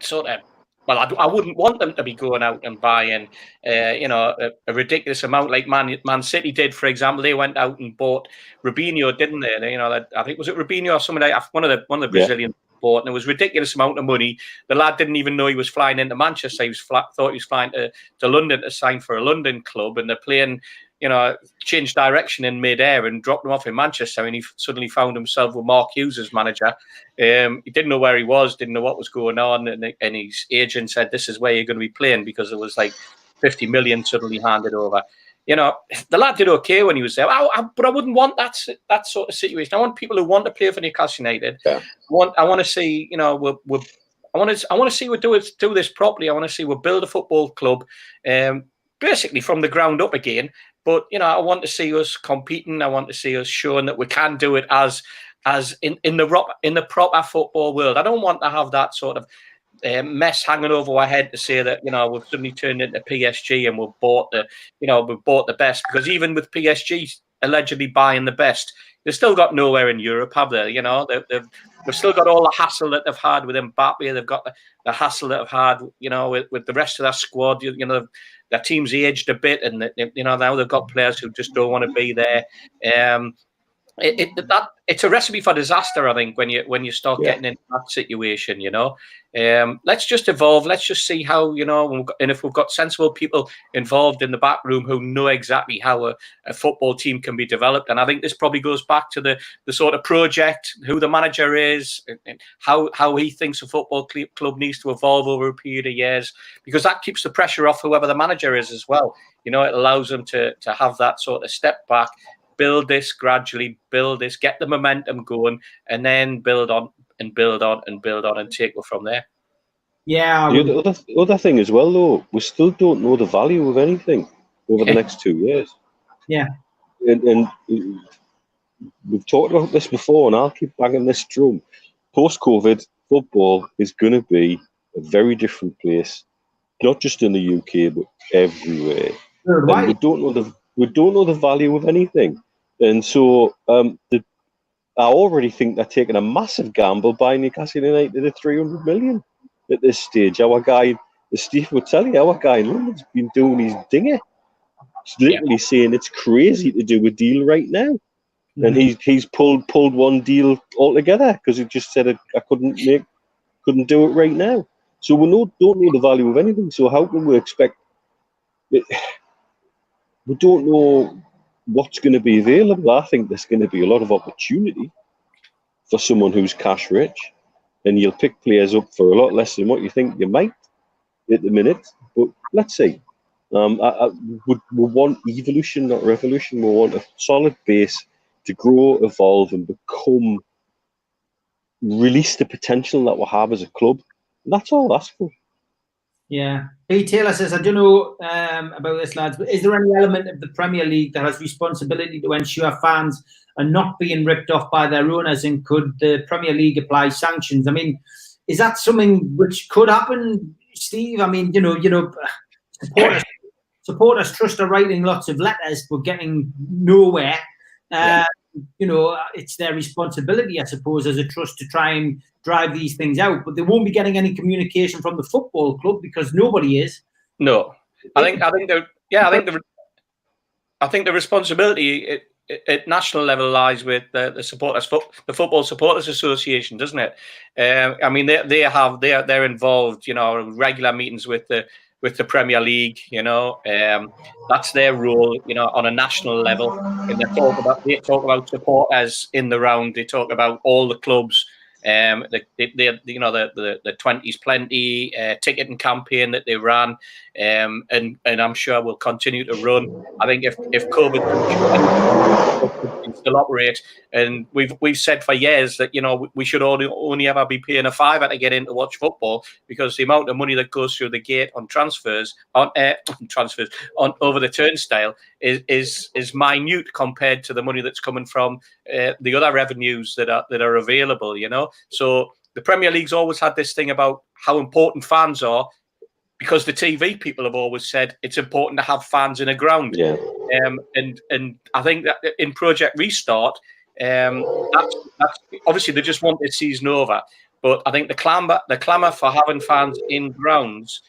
sort of. Well, I wouldn't want them to be going out and buying, a ridiculous amount like Man City did, for example. They went out and bought Robinho, didn't they? I think, was it Robinho or somebody? One of the Brazilians bought, and it was a ridiculous amount of money. The lad didn't even know he was flying into Manchester. He thought he was flying to London to sign for a London club, and they're playing. Changed direction in mid-air and dropped him off in Manchester, and he suddenly found himself with Mark Hughes as manager. He didn't know where he was, didn't know what was going on, and his agent said, this is where you're going to be playing, because it was like 50 million suddenly handed over. The lad did okay when he was there, but I wouldn't want that sort of situation. I want people who want to play for Newcastle United. Yeah. I want to see, I want to see we do this properly. I want to see we build a football club, basically from the ground up again. But I want to see us competing. I want to see us showing that we can do it as in the proper football world. I don't want to have that sort of mess hanging over our head to say that, you know, we've suddenly turned into PSG and we've bought the best, because even with PSG allegedly buying the best, they've still got nowhere in Europe, have they? You know, they've still got all the hassle that they've had with Mbappe. They've got the hassle that they've had, you know, with the rest of their squad. You know, their team's aged a bit, and you know, now they've got players who just don't want to be there. It's a recipe for disaster, I think, when you start getting into that situation. You know, let's just evolve. Let's just see how, you know, and if we've got sensible people involved in the back room who know exactly how a football team can be developed. And I think this probably goes back to the sort of project, who the manager is, and how he thinks a football club needs to evolve over a period of years, because that keeps the pressure off whoever the manager is as well. You know, it allows them to have that sort of step back, build this gradually, get the momentum going, and then build on and take it from there. Yeah. The other thing as well, though, we still don't know the value of anything over the next 2 years. Yeah. And we've talked about this before, and I'll keep banging this drum. Post-COVID, football is going to be a very different place, not just in the UK, but everywhere. And we don't know the value of anything. And so I already think they're taking a massive gamble buying Newcastle United at 300 million at this stage. Our guy, as Steve would tell you, our guy in London's been doing his dinger. He's literally saying it's crazy to do a deal right now. Mm-hmm. And he's pulled one deal altogether because he just said I couldn't do it right now. So we don't know the value of anything. So how can we expect it? We don't know what's going to be available. I think there's going to be a lot of opportunity for someone who's cash rich, and you'll pick players up for a lot less than what you think you might at the minute. But let's see. We want evolution, not revolution. We want a solid base to grow, evolve, and release the potential that we have as a club. And that's all I ask for. Yeah. P. Taylor says, I don't know about this, lads, but is there any element of the Premier League that has responsibility to ensure fans are not being ripped off by their owners, and could the Premier League apply sanctions? I mean, is that something which could happen, Steve? I mean, supporters trust are writing lots of letters but getting nowhere. It's their responsibility, I suppose, as a trust to try and drive these things out, but they won't be getting any communication from the football club because nobody is. No, I think the responsibility at national level lies with the supporters, the Football Supporters Association, doesn't it? I mean, they're involved, regular meetings with the Premier League, that's their role, on a national level. And they talk about supporters in the round. They talk about all the clubs, the 20s plenty ticketing campaign that they ran, and I'm sure will continue to run. I think if COVID can still operate, and we've said for years that we should only ever be paying a £5 to get in to watch football, because the amount of money that goes through the gate on transfers on over the turnstile is minute compared to the money that's coming from the other revenues that are available. So the Premier League's always had this thing about how important fans are, because the TV people have always said it's important to have fans in a ground. Yeah. And I think that in Project Restart, that's obviously they just want this season over. But I think the clamour for having fans in grounds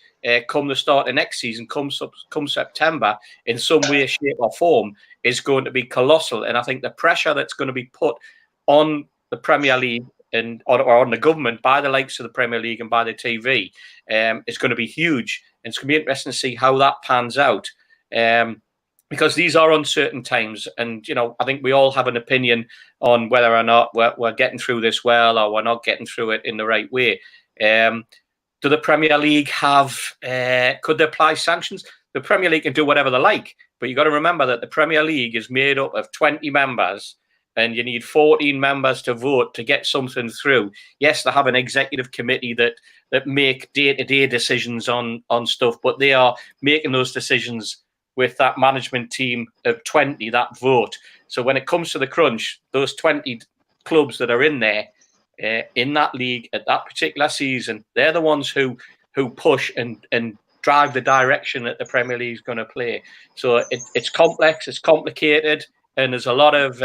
come the start of next season, come September, in some way, shape or form, is going to be colossal. And I think the pressure that's going to be put on the Premier League or on the government by the likes of the Premier League and by the TV is going to be huge. And it's going to be interesting to see how that pans out, because these are uncertain times. And, I think we all have an opinion on whether or not we're getting through this well, or we're not getting through it in the right way. Do the Premier League could they apply sanctions? The Premier League can do whatever they like, but you've got to remember that the Premier League is made up of 20 members, and you need 14 members to vote to get something through. Yes, they have an executive committee that make day-to-day decisions on stuff, but they are making those decisions with that management team of 20 that vote. So when it comes to the crunch, those 20 clubs that are in there in that league at that particular season. They're the ones who push and drive the direction that the Premier League is going to play. So it's complex, it's complicated, and there's a lot of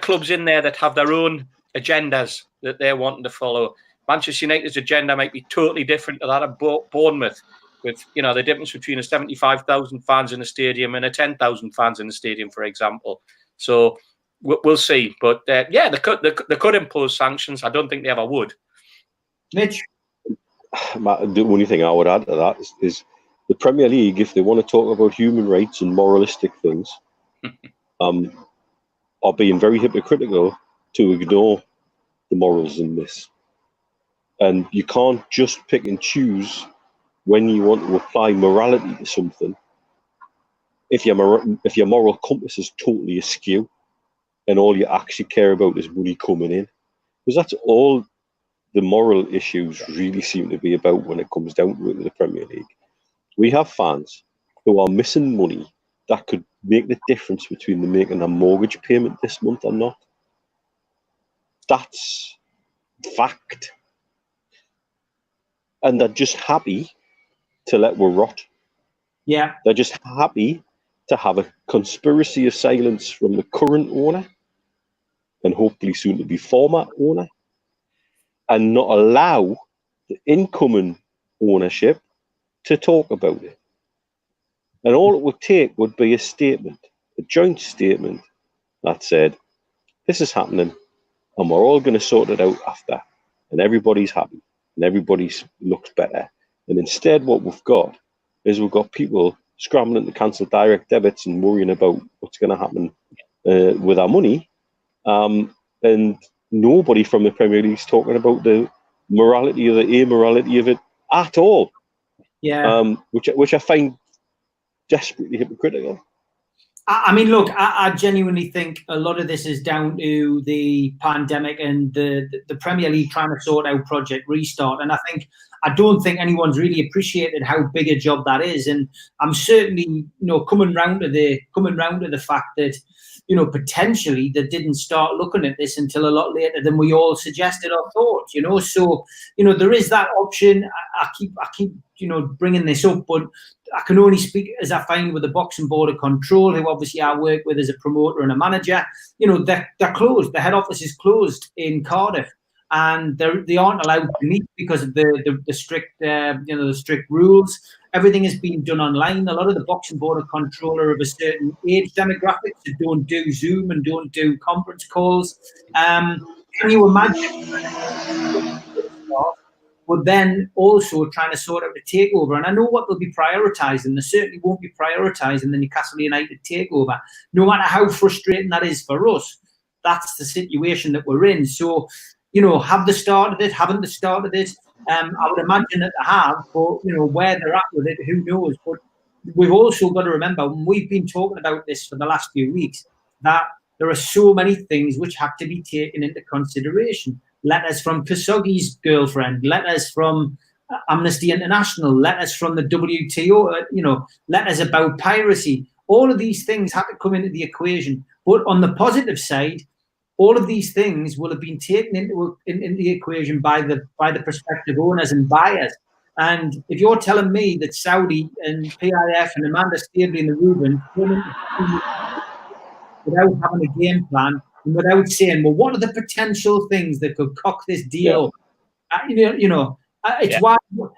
clubs in there that have their own agendas that they're wanting to follow. Manchester United's agenda might be totally different to that of Bournemouth, with the difference between a 75,000 fans in a stadium and a 10,000 fans in a stadium, for example. So we'll see. But they could impose sanctions. I don't think they ever would. Mitch? The only thing I would add to that is the Premier League, if they want to talk about human rights and moralistic things, are being very hypocritical to ignore the morals in this. And you can't just pick and choose when you want to apply morality to something if your moral compass is totally askew and all you actually care about is money coming in. Because that's all the moral issues really seem to be about when it comes down to it with the Premier League. We have fans who are missing money that could make the difference between them making a mortgage payment this month or not. That's fact. And they're just happy to let we rot. Yeah. They're just happy to have a conspiracy of silence from the current owner and hopefully soon to be former owner, and not allow the incoming ownership to talk about it. And all it would take would be a statement, a joint statement that said, this is happening and we're all going to sort it out after, and everybody's happy and everybody looks better. And instead what we've got is we've got people scrambling to cancel direct debits and worrying about what's going to happen with our money. And nobody from the Premier League is talking about the morality or the immorality of it at all. Yeah. Which I find desperately hypocritical. I mean, look, I genuinely think a lot of this is down to the pandemic and the Premier League trying to sort out Project Restart. And I don't think anyone's really appreciated how big a job that is. And I'm certainly, coming round to the fact that, potentially they didn't start looking at this until a lot later than we all suggested or thought, So, there is that option. I keep, bringing this up, but I can only speak as I find with the Boxing Board of Control, who obviously I work with as a promoter and a manager. They're closed. The head office is closed in Cardiff, and they aren't allowed to meet because of the strict, the strict rules. Everything is being done online. A lot of the Boxing Board of Control are of a certain age demographic that don't do Zoom and don't do conference calls. Can you imagine? But then also trying to sort out the takeover. And I know what they'll be prioritising. They certainly won't be prioritising the Newcastle United takeover, no matter how frustrating that is for us. That's the situation that we're in. So, have they started it? Haven't they started it? I would imagine that they have, but, where they're at with it, who knows? But we've also got to remember, and we've been talking about this for the last few weeks, that there are so many things which have to be taken into consideration. Letters from Khashoggi's girlfriend, letters from Amnesty International, letters from the WTO, letters about piracy. All of these things have to come into the equation. But on the positive side, all of these things will have been taken into the equation by the prospective owners and buyers. And if you're telling me that Saudi and PIF and Amanda Staveley and the Rubens without having a game plan, and without saying, well, what are the potential things that could cock this deal? Yeah. It's why,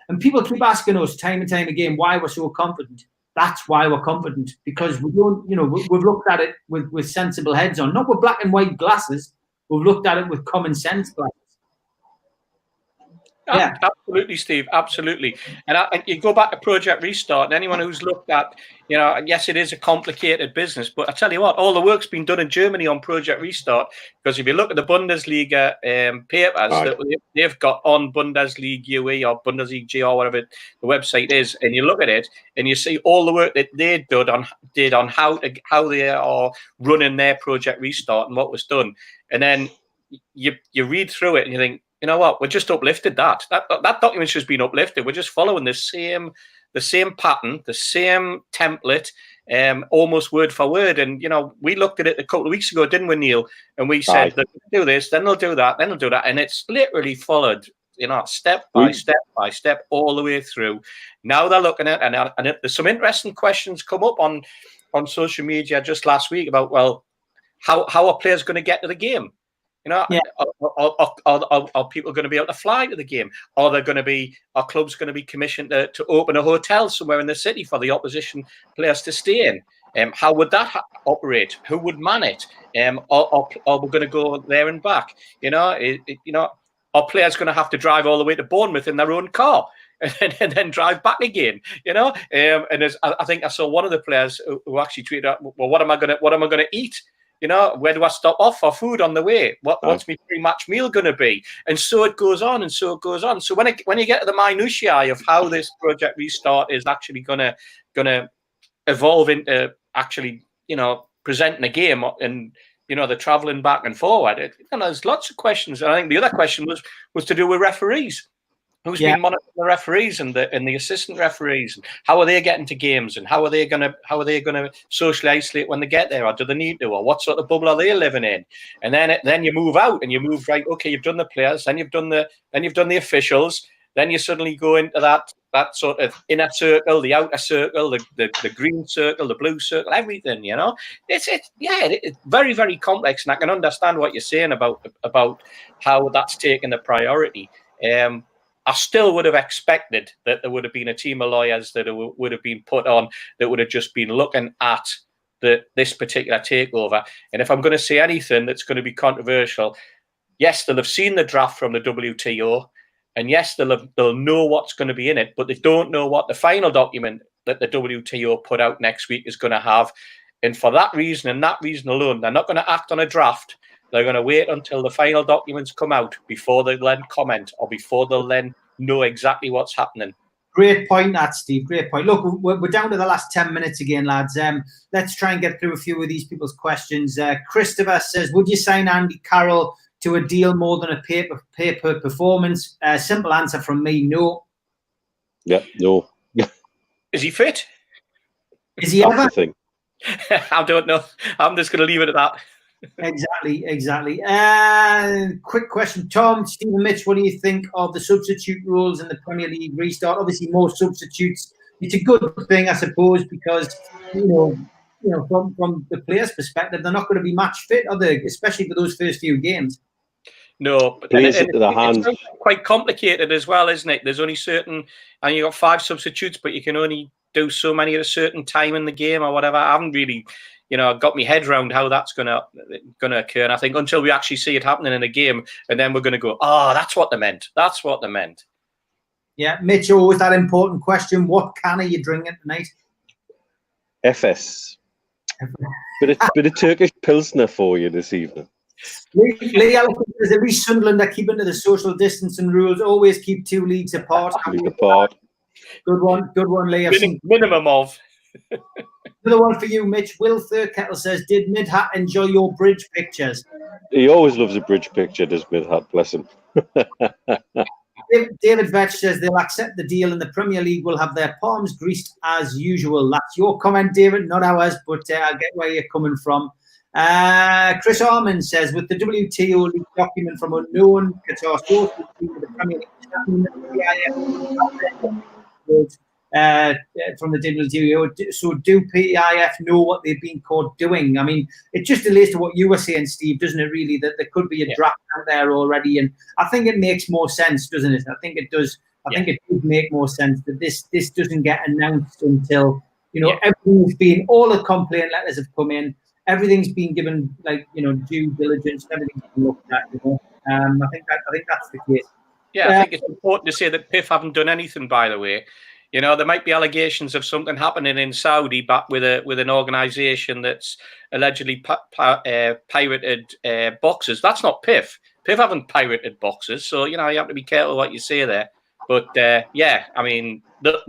and people keep asking us time and time again why we're so confident. That's why we're confident, because we don't, we've looked at it with sensible heads on, not with black and white glasses. We've looked at it with common sense glasses. Yeah, absolutely, Steve. Absolutely. And you go back to Project Restart, and anyone who's looked at, yes, it is a complicated business, but I tell you what, all the work's been done in Germany on Project Restart. Because if you look at the Bundesliga papers that they've got on Bundesliga UE or Bundesliga G or whatever the website is, and you look at it and you see all the work that they did on how they are running their Project Restart and what was done, and then you read through it and you think, you know what? We're just uplifted that document's just been uplifted. We're just following the same pattern, the same template, almost word for word. And, you know, we looked at it a couple of weeks ago, didn't we, Neil? And we said, they'll do this, then they'll do that, then they'll do that. And it's literally followed, you know, step by step, all the way through. Now they're looking at, and there's some interesting questions come up on social media just last week about, well, how are players going to get to the game? You know, are people going to be able to fly to the game? Are clubs going to be commissioned to open a hotel somewhere in the city for the opposition players to stay in? How would that operate? Who would man it? Are we going to go there and back? You know, are players going to have to drive all the way to Bournemouth in their own car and then drive back again? You know, and I think I saw one of the players who actually tweeted out, well, what am I going to eat? You know, where do I stop off for food on the way? What's my pre-match meal going to be? And so it goes on, and so it goes on. So when you get to the minutiae of how this Project Restart is actually going to evolve into actually, you know, presenting a game and, you know, the travelling back and forward, there's lots of questions. And I think the other question was to do with referees. Who's been monitoring the referees and the assistant referees, and how are they getting to games, and how are they gonna socially isolate when they get there, or do they need to, or what sort of bubble are they living in? And then you move out and you move right. Okay, you've done the players, then you've done the officials, then you suddenly go into that sort of inner circle, the outer circle, the green circle, the blue circle, everything. You know, it's very, very complex, and I can understand what you're saying about how that's taken the priority. I still would have expected that there would have been a team of lawyers that would have been put on that would have just been looking at this particular takeover. And if I'm going to say anything that's going to be controversial, yes, they'll have seen the draft from the WTO, and yes, they'll know what's going to be in it, but they don't know what the final document that the WTO put out next week is going to have. And for that reason, and that reason alone, they're not going to act on a draft. They're going to wait until the final documents come out before they then comment, or before they'll then know exactly what's happening. Great point, that, Steve. Great point. Look, we're down to the last 10 minutes again, lads. Let's try and get through a few of these people's questions. Christopher says, would you sign Andy Carroll to a deal more than a pay per performance? Simple answer from me, no. Yeah, no. Is he fit? Is he ever? I don't know. I'm just going to leave it at that. Exactly. Quick question, Tom, Stephen, Mitch, what do you think of the substitute rules in the Premier League restart? Obviously, more substitutes. It's a good thing, I suppose, because you know, from the players' perspective, they're not going to be match fit, are they? Especially for those first few games. No, but it's quite complicated as well, isn't it? There's only certain, and you got 5 substitutes, but you can only do so many at a certain time in the game or whatever. I haven't really, got my head around how that's gonna occur. And I think until we actually see it happening in a game, and then we're gonna go, oh, that's what they meant. That's what they meant. Yeah, Mitch, always that important question. What can are you drinking tonight? FS. bit of Turkish Pilsner for you this evening. Lee Allison says, at least Sunderland are keeping to the social distancing rules. Always keep 2 leagues apart. Good one, Lee. Minimum of. Another one for you, Mitch. Will Thurkettle says, did Midhat enjoy your bridge pictures? He always loves a bridge picture, does Midhat, bless him. David Vetch says they'll accept the deal and the Premier League will have their palms greased as usual. That's your comment, David, not ours, but I get where you're coming from. Chris Armand says, with the WTO leaked document from unknown Qatar sources, the Premier League from the WTO. So do PIF know what they've been caught doing? I mean, it just relates to what you were saying, Steve, doesn't it, really, that there could be a draft out there already. And I think it makes more sense, doesn't it? I think it does. I think it would make more sense that this doesn't get announced until, everything's been, all the complaint letters have come in. Everything's been given, due diligence. Everything's been looked at, I think that's the case. Yeah, I think it's important to say that PIF haven't done anything, by the way. There might be allegations of something happening in Saudi, but with an organisation that's allegedly pirated boxes. That's not PIF. PIF haven't pirated boxes, so you have to be careful what you say there. But I mean, the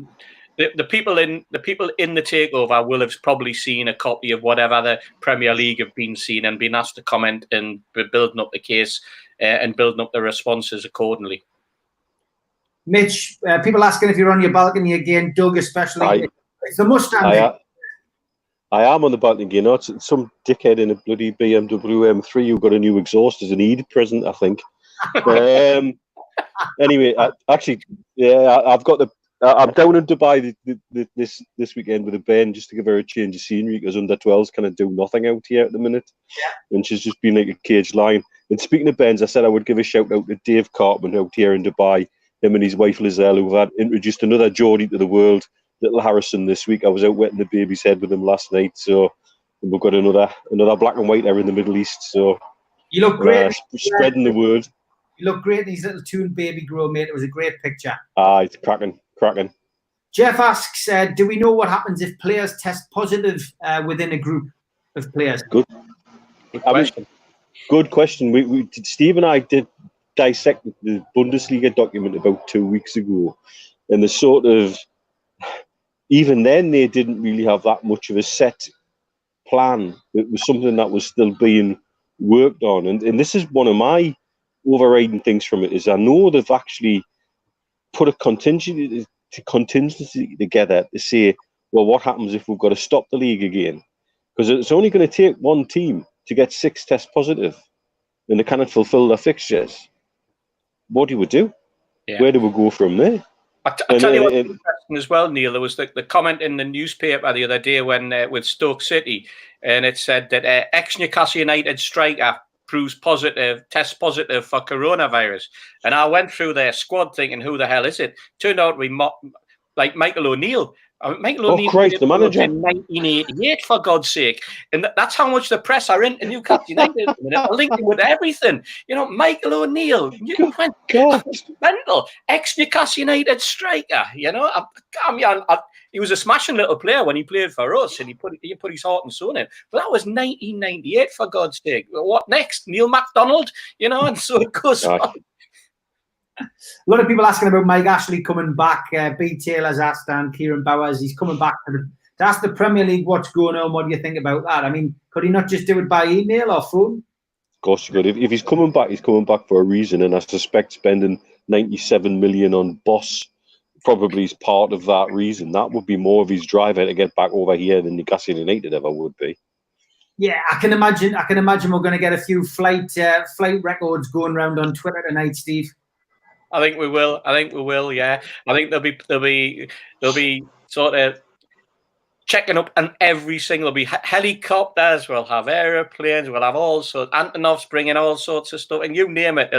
people in the takeover will have probably seen a copy of whatever the Premier League have been seen and been asked to comment and building up the case and building up the responses accordingly. Mitch, people asking if you're on your balcony again, Doug especially. It's the Mustang. I am on the balcony again. No, it's some dickhead in a bloody BMW M3 who got a new exhaust as an Eid present, I think. Anyway, I've got the. I'm down in Dubai this weekend with a Ben just to give her a change of scenery because under 12s kind of do nothing out here at the minute, and she's just been like a caged lion. And speaking of Ben's, I said I would give a shout out to Dave Cartman out here in Dubai. Him and his wife Lizelle, who've had introduced another Geordie to the world, little Harrison, this week. I was out wetting the baby's head with him last night, so we've got another black and white there in the Middle East. So you look great, spreading the word. You look great in his little toon baby grow, mate. It was a great picture. It's cracking. Jeff asks, do we know what happens if players test positive within a group of players? Good question. Good question. Steve and I did dissect the Bundesliga document about 2 weeks ago, and the sort of, even then they didn't really have that much of a set plan. It was something that was still being worked on, and this is one of my overriding things from it, is I know they've actually put a contingency together to say, well, what happens if we've got to stop the league again? Because it's only going to take one team to get 6 test positive and they cannot fulfill their fixtures. What do we do? Yeah. Where do we go from there? I'll tell you what's interesting as well, Neil. There was the comment in the newspaper the other day when with Stoke City, and it said that ex-Newcastle United striker proves tests positive for coronavirus. And I went through their squad thinking, who the hell is it? Turned out to be like Michael O'Neill. Michael O'Neill, Christ, the manager, in 1988, for God's sake, and that's how much the press are into Newcastle United. They're linking with everything. You know, Michael O'Neill, mental, ex-Newcastle United striker. You know, he was a smashing little player when he played for us, and he put his heart and soul in. But that was 1998, for God's sake. What next? Neil MacDonald, you know, and so it goes on. A lot of people asking about Mike Ashley coming back. B. Taylor's asked, and Kieran Bowers, he's coming back to ask the Premier League what's going on. What do you think about that? I mean, could he not just do it by email or phone? Of course he could. If he's coming back for a reason, and I suspect spending 97 million on Boss probably is part of that reason. That would be more of his driver to get back over here than Newcastle United ever would be. Yeah, I can imagine we're going to get a few flight records going around on Twitter tonight, Steve. I think we will. Yeah, I think they'll be sort of checking up on every single. There'll be helicopters. We'll have aeroplanes. We'll have all sorts. Antonov's bringing all sorts of stuff, and you name it,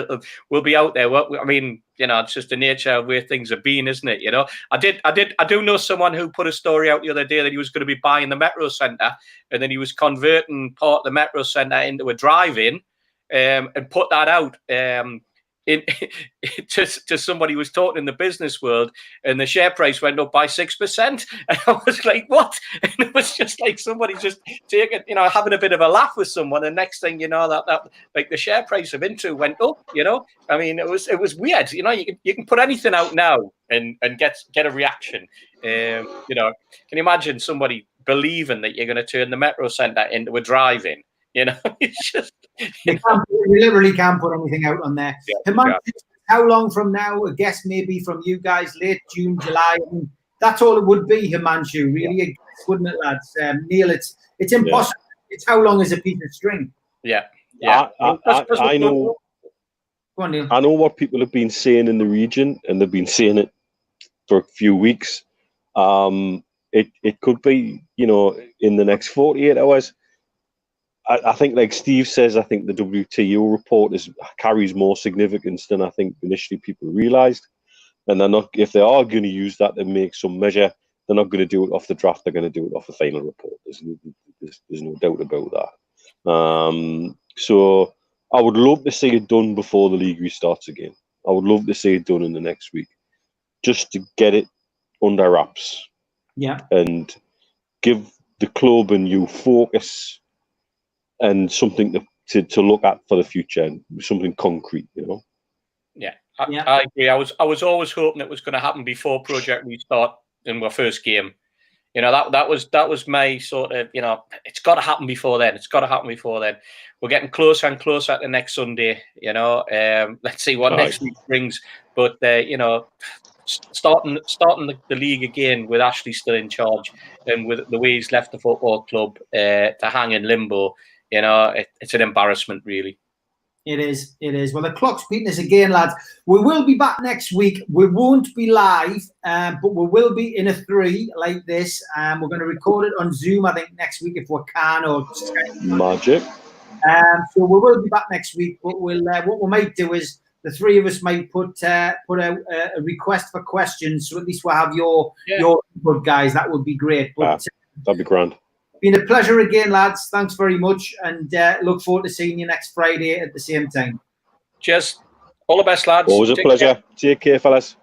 we'll be out there. I mean, you know, it's just the nature of where things have been, isn't it? You know, I do know someone who put a story out the other day that he was going to be buying the Metro Centre, and then he was converting part of the Metro Centre into a drive-in, and put that out. To somebody who was talking in the business world, and the share price went up by 6%. And I was like, what? And it was just like somebody just taking, you know, having a bit of a laugh with someone. And next thing you know, that like the share price of Intro went up, you know. I mean, it was weird. You know, you can put anything out now and get a reaction. You know, can you imagine somebody believing that you're going to turn the Metro Centre into a drive-in? You know, it's just you literally can't put anything out on there. Yeah, how long from now? I guess maybe from you guys, late June, July. I mean, that's all it would be, Himanshu. Really, yeah. Wouldn't it, lads? Neil, it's impossible. Yeah. It's how long is a piece of string? Yeah. I know. Go on, Neil. I know what people have been saying in the region, and they've been saying it for a few weeks. It could be, you know, in the next 48 hours. I think, like Steve says, I think the WTO report carries more significance than I think initially people realised. And they're not, if they are going to use that to make some measure, they're not going to do it off the draft. They're going to do it off the final report. There's no doubt about that. So I would love to see it done before the league restarts again. I would love to see it done in the next week, just to get it under wraps. Yeah. And give the club a new focus and something to look at for the future, and something concrete, you know. Yeah, I agree. I was always hoping it was going to happen before Project Restart in our first game. You know, that was my sort of, you know, it's got to happen before then. We're getting closer and closer to next Sunday. You know, let's see what next week brings. But you know, starting the league again with Ashley still in charge and with the way he's left the football club to hang in limbo, it's an embarrassment, really. It is. Well, the clock's beating us again, lads. We will be back next week. We won't be live, but we will be in a 3 like this. We're going to record it on Zoom, I think, next week if we can, or magic. So we will be back next week. But what we might do is the 3 of us might put out a request for questions, so at least we'll have your input, guys. That would be great. But that'd be grand. Been a pleasure again, lads. Thanks very much, and look forward to seeing you next Friday at the same time. Cheers. All the best, lads. Always a pleasure. Take care, fellas.